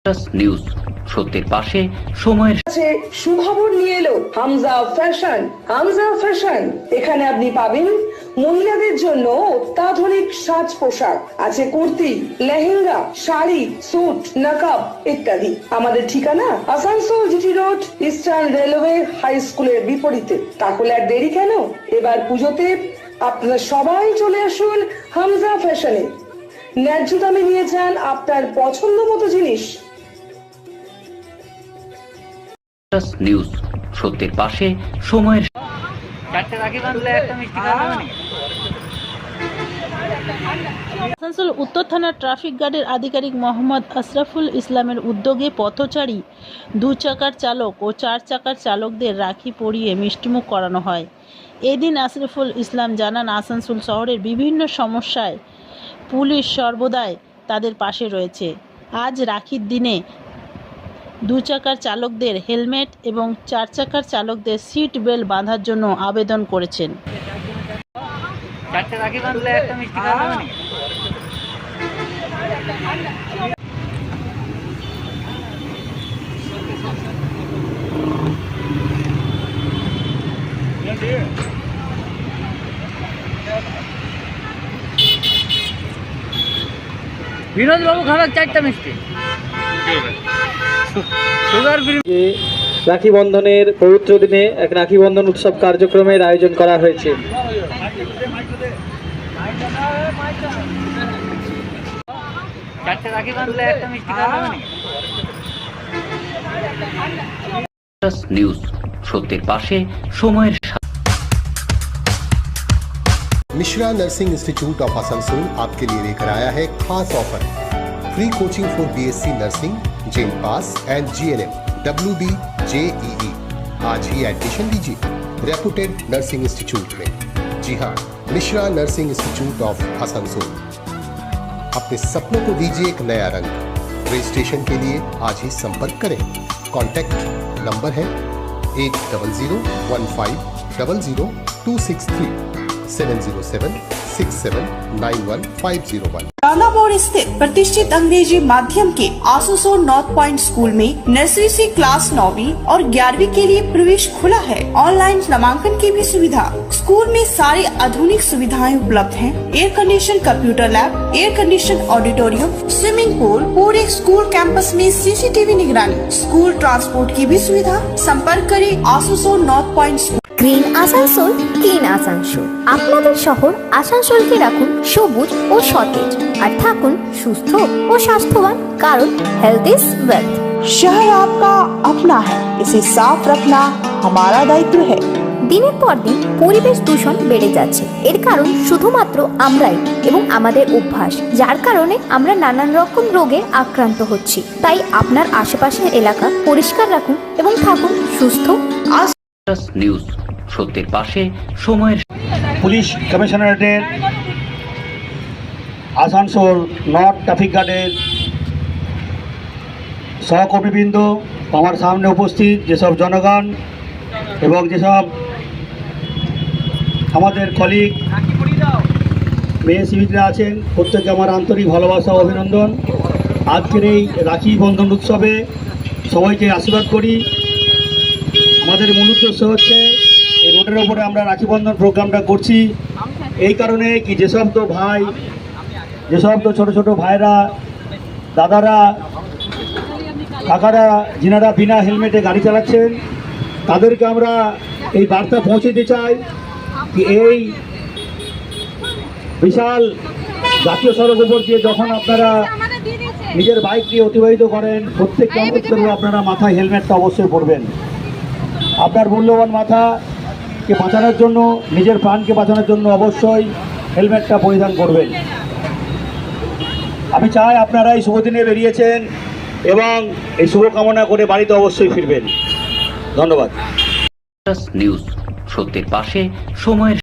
News সত্যের পাশে সময়ের কাছে সুখবর নিয়ে এলো হামজা ফ্যাশন। হামজা ফ্যাশন, এখানে আপনি পাবেন মহিলাদের জন্য অত্যাধুনিক সাজ পোশাক, আছে কুর্তি, লেহেঙ্গা, শাড়ি, স্যুট, নকাব ইত্যাদি। আমাদের ঠিকানা Asansol GT road, eastern railway high স্কুলের বিপরীতে। তাহলে আর দেরি কেন, এবার পুজোতে আপনারা সবাই চলে আসুন হামজা ফ্যাশনে। ন্যায্য দামে নিয়ে যান আপনার পছন্দ মতো জিনিস। নিউজ সত্যের পাশে সময়ের আসানসোল উত্তর থানার ট্রাফিক গার্ডের আধিকারিক মোহাম্মদ আশরাফুল ইসলামের উদ্যোগে পথচারী 2 চাকার চালক ও 4 চাকার চালকদের রাখি পরিয়ে মিষ্টিমুখ করানো হয়। এদিন আশরাফুল ইসলাম জানান, আসানসোল শহরের বিভিন্ন সমস্যায় পুলিশ সর্বদাই তাদের পাশে রয়েছে। আজ রাখির দিনে 2 চাকার চালকদের হেলমেট এবং 4 চাকার চালকদের সিট বেল্ট বাঁধার জন্য আবেদন করেছেন। বিনোদ বাবু খাবার 4টা মিষ্টি সুগার ফ্রি। রাখি বন্ধনের পবিত্র দিনে এক রাখি বন্ধন উৎসব কার্যক্রমের আয়োজন করা হয়েছে। নিউজ সত্যের পাশে সময়ের Mishra nursing institute of Asansol आपके लिए लेकर आया है खास offer. Free coaching for BSc nursing, gem pass and GNM, WB, JEE। आज ही एडमिशन लीजिए रेपुटेड नर्सिंग इंस्टीट्यूट में। जी हाँ, Mishra nursing institute of Asansol. अपने सपनों को दीजिए एक नया रंग। रजिस्ट्रेशन के लिए आज ही संपर्क करें। कॉन्टैक्ट नंबर है 8015000263 70767911501। रानापुर स्थित प्रतिष्ठित अंग्रेजी माध्यम के आसनसोल नॉर्थ पॉइंट स्कूल में नर्सरी से क्लास 9वीं और 11वीं के लिए प्रवेश खुला है। ऑनलाइन नामांकन की भी सुविधा। स्कूल में सारी आधुनिक सुविधाएं उपलब्ध हैं। Air condition computer lab, air condition auditorium, swimming pool, पूरे स्कूल कैंपस में CCTV निगरानी, स्कूल ट्रांसपोर्ट की भी सुविधा। संपर्क करें Asansol north point school. Green Asansol, clean Asansol. আপনাদের শহর আসানসোলকে রাখুন সবুজ ও সতেজ, আর থাকুন সুস্থ ও স্বাস্থ্যবান, কারণ হেলথ ইজ ওয়েলথ। शहर आपका अपना है, इसे साफ रखना हमारा दायित्व है। দিনের পর দিন পরিবেশ দূষণ বেড়ে যাচ্ছে। এর কারণ শুধুমাত্র আমরাই এবং আমাদের অভ্যাস, যার কারণে আমরা নানান রকম রোগে আক্রান্ত হচ্ছি। তাই আপনার আশেপাশের এলাকা পরিষ্কার রাখুন এবং থাকুন সুস্থ। নিউজ সত্যের পাশে সময়ের পুলিশ কমিশনারেটের আসানসোল নর্থ ট্রাফিক গার্ডের সহকর্মীবৃন্দ, আমার সামনে উপস্থিত যেসব জনগণ এবং যেসব আমাদের কলিগ মেয়ে সিভিকরা আছেন, প্রত্যেকে আমার আন্তরিক ভালোবাসা ও অভিনন্দন। আজকের এই রাখি বন্ধন উৎসবে সবাইকে আশীর্বাদ করি। আমাদের মূল উদ্দেশ্য হচ্ছে এই রোডের ওপরে আমরা রাখি বন্ধন প্রোগ্রামটা করছি এই কারণে কি, যেসব তো ভাই, যেসব তো ছোটো ছোটো ভাইরা, দাদারা, কাকারা যিনারা বিনা হেলমেটে গাড়ি চালাচ্ছেন, তাদেরকে আমরা এই বার্তা পৌঁছে দিতে চাই কি এই বিশাল জাতীয় সড়ক উপর দিয়ে যখন আপনারা নিজের বাইক দিয়ে অতিবাহিত করেন, প্রত্যেককে অনুরোধ করবো আপনারা মাথায় হেলমেটটা অবশ্যই পরবেন। আপনার মূল্যবান মাথাকে বাঁচানোর জন্য, নিজের প্রাণকে বাঁচানোর জন্য অবশ্যই হেলমেটটা পরিধান করবেন। আমি চাই আপনারা এই শুভদিনে বেরিয়েছেন এবং এই শুভকামনা করে বাড়িতে অবশ্যই ফিরবেন। ধন্যবাদ। নিউজ সত্যের পাশে সময়ের